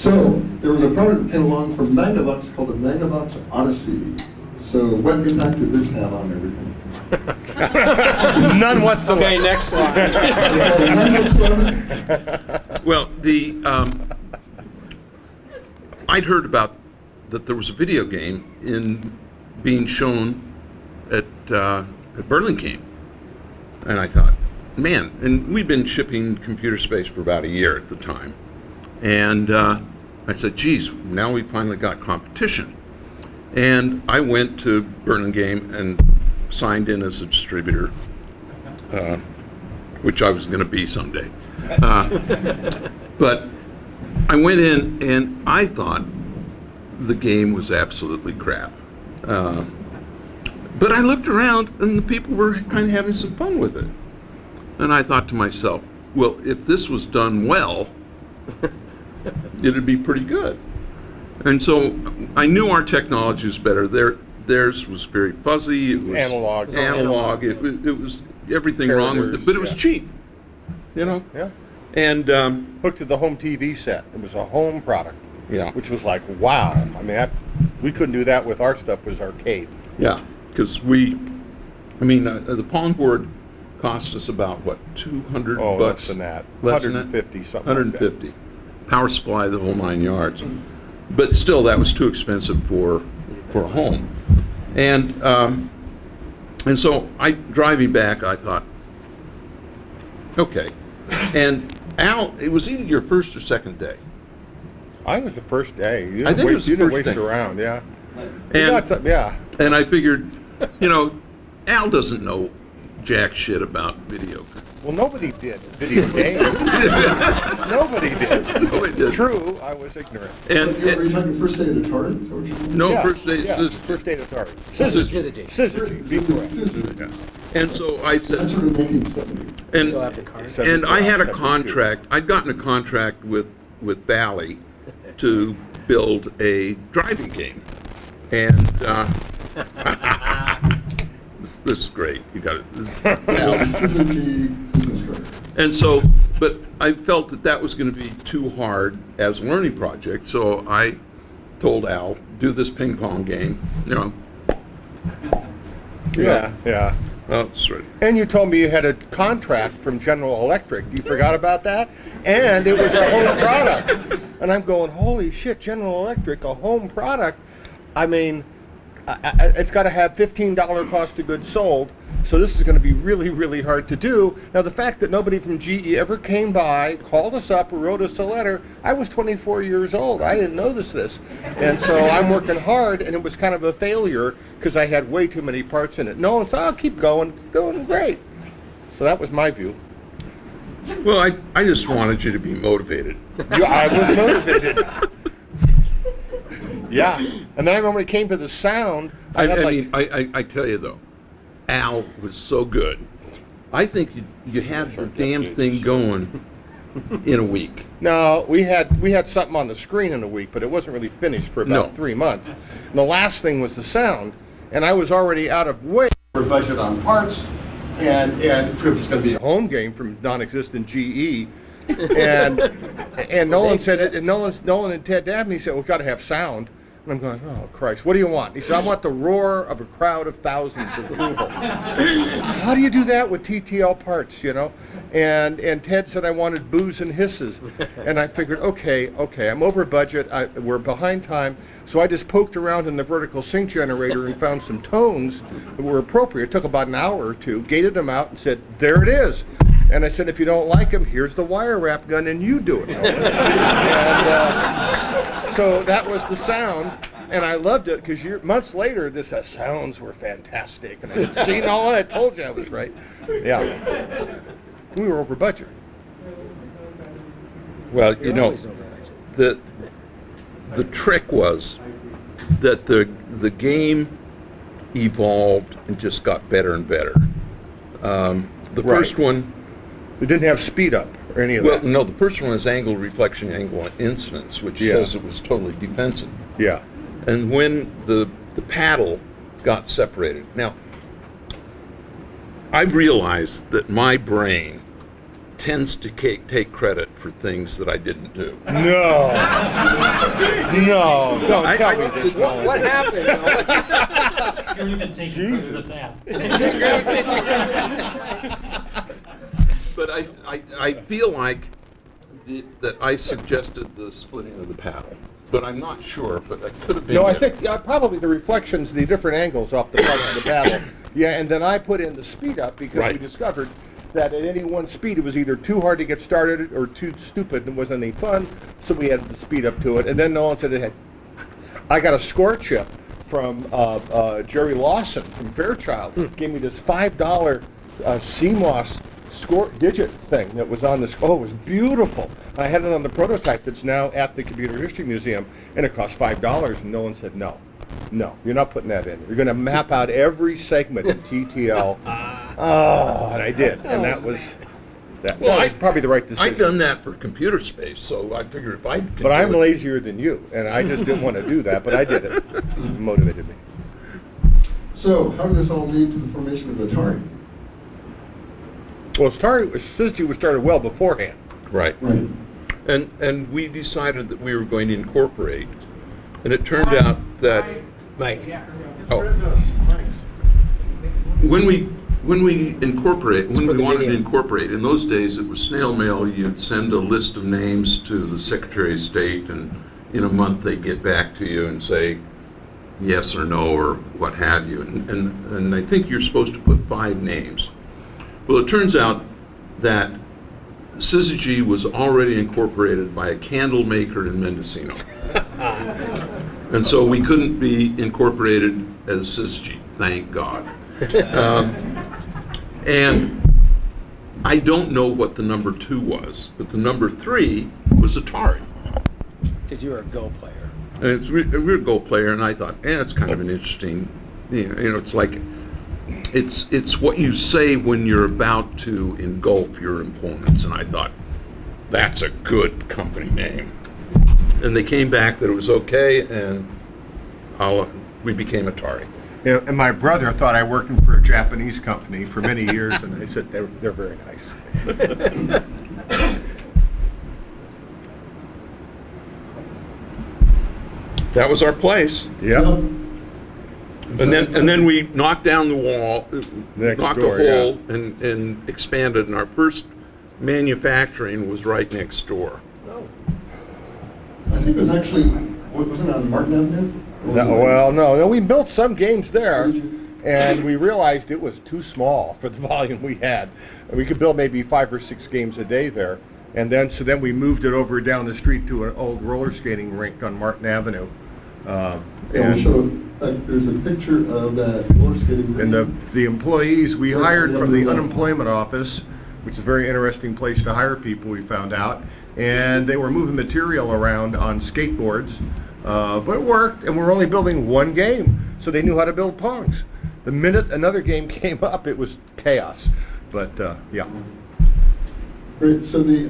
So, there was a product that came along from Magnavox called the Magnavox Odyssey. So, what impact did this have on everything? None whatsoever. Okay, next slide. Well, I'd heard about that there was a video game being shown at Burlingame, and I thought, man, and we'd been shipping computer space for about a year at the time, and I said, geez, now we finally got competition, and I went to Burlingame and signed in as a distributor, which I was going to be someday. But I went in and I thought the game was absolutely crap. But I looked around and the people were kind of having some fun with it. And I thought to myself, well, if this was done well, it'd be pretty good. And so I knew our technology was better. Theirs was very fuzzy. It was analog. It was everything wrong with it, but it was cheap. You know? Yeah. And Hooked to the home TV set. It was a home product. Yeah. Which was like, wow. I mean, we couldn't do that with our stuff. It was arcade. yeah, because the PONG board cost us about, what, 200 Oh, bucks? less than that. Less than that? 150, something 150. Power supply, the whole 9 yards. But still, that was too expensive for a home. And so driving back, I thought, okay. And Al, it was either your first or second day. I think it was the first day. You I think it was the didn't first waste day. around, yeah. And, and I figured, Al doesn't know jack shit about video. Well, nobody did video games. Nobody did. Nobody did. True, I was ignorant. And Were you talking first day at Atari? Is that what you mean? no, Yeah, first day. yeah, first day at Atari. Syzygy. Syzygy, be correct. And so I That's said, sort of 1970. Still have the card. and I had a 72. contract. I'd gotten a contract with Bally to build a driving game, and this is great. You got it. This is Syzygy business card. And so, but I felt that was going to be too hard as a learning project, so I told Al, do this ping pong game, Yeah, yeah. Oh, that's right. And you told me you had a contract from General Electric. You forgot about that? And it was a home product. And I'm going, holy shit, General Electric, a home product. I mean, it's got to have $15 cost of goods sold. So this is going to be really, really hard to do. Now, the fact that nobody from GE ever came by, called us up, or wrote us a letter, I was 24 years old. I didn't notice this. And so I'm working hard, and it was kind of a failure because I had way too many parts in it. No one said, I'll keep going. It's doing great. So that was my view. Well, I just wanted you to be motivated. I was motivated. Yeah. And then I remember when it came to the sound, I tell you though, Al was so good. I think you had the damn thing going in a week. No, we had something on the screen in a week, but it wasn't really finished for about 3 months. And the last thing was the sound, and I was already out of way for budget on parts, and it was going to be a home game from non-existent GE. And Nolan said it, and Nolan and Ted Dabney said, we've got to have sound. And I'm going, oh, Christ, what do you want? He said, I want the roar of a crowd of thousands approval. How do you do that with TTL parts, And Ted said I wanted boos and hisses. And I figured, okay, I'm over budget. We're behind time. So I just poked around in the vertical sync generator and found some tones that were appropriate. It took about an hour or two, gated them out, and said, there it is. And I said, if you don't like them, here's the wire wrap gun, and you do it. And so that was the sound, and I loved it because months later, this sounds were fantastic. And I said, see, Nolan, I told you I was right. Yeah. We were over budget. Well, the trick was that the game evolved and just got better and better. The first one. It didn't have speed up or any of that. Well, no, the first one is angle reflection, angle incidence, which says it was totally defensive. Yeah. And when the paddle got separated. Now, I've realized that my brain tends to take credit for things that I didn't do. No. No, don't I- tell I- me this. What happened? You're even taking credit of that. But I feel like that I suggested the splitting of the paddle, but I'm not sure, but that could have been. No, I it. think probably the reflections, the different angles off the front of the paddle. Yeah, and then I put in the speed up because we Right. discovered that at any one speed it was either too hard to get started or too stupid and wasn't any fun, so we added the speed up to it. And then Nolan said it had. I got a score chip from Jerry Lawson from Fairchild. Gave me this $5 CMOS score digit thing that was on this. Oh, it was beautiful. I had it on the prototype that's now at the Computer History Museum, and it cost $5. And Nolan said, no, you're not putting that in. You're going to map out every segment in TTL. Oh, and I did, and that was probably the right decision. I've done that for computer space, so I figured if I could But I'm do it- lazier than you, and I just didn't want to do that, but I did it. It motivated me. So how did this all lead to the formation of Atari? Well, Syzygy was started well beforehand. Right. Right. And we decided that we were going to incorporate, and it turned out that Mike. oh, when we incorporate, when for we the wanted to video. incorporate, in those days it was snail mail. You'd send a list of names to the Secretary of State, and in a month they'd get back to you and say yes or no or what have you. And I think you're supposed to put 5 names. Well, it turns out that Syzygy was already incorporated by a candle maker in Mendocino. And so we couldn't be incorporated as Syzygy, thank God. And I don't know what the number 2 was, but the number 3 was Atari. Because you were a Go player. And we're a Go player, and I thought, it's kind of an interesting, it's like, it's what you say when you're about to engulf your opponents, and I thought, that's a good company name. And they came back that it was okay, and we became Atari. Yeah, and my brother thought I worked for a Japanese company for many years, and they said they're very nice. That was our place. Yeah. And then we knocked down the wall, Next knocked door, a hole, and expanded. And our first manufacturing was right next door. I think it was actually, wasn't it on Martin Avenue? Or was it- No, we built some games there, Did you? and we realized it was too small for the volume we had. We could build maybe 5 or 6 games a day there, and then we moved it over down the street to an old roller skating rink on Martin Avenue. And we'll show, there's a picture of that roller skating. And the employees we hired from the Yeah. unemployment office, which is a very interesting place to hire people, we found out, and they were moving material around on skateboards, but it worked, and we're only building one game, so they knew how to build Pongs. The minute another game came up, it was chaos, but yeah. Great, so the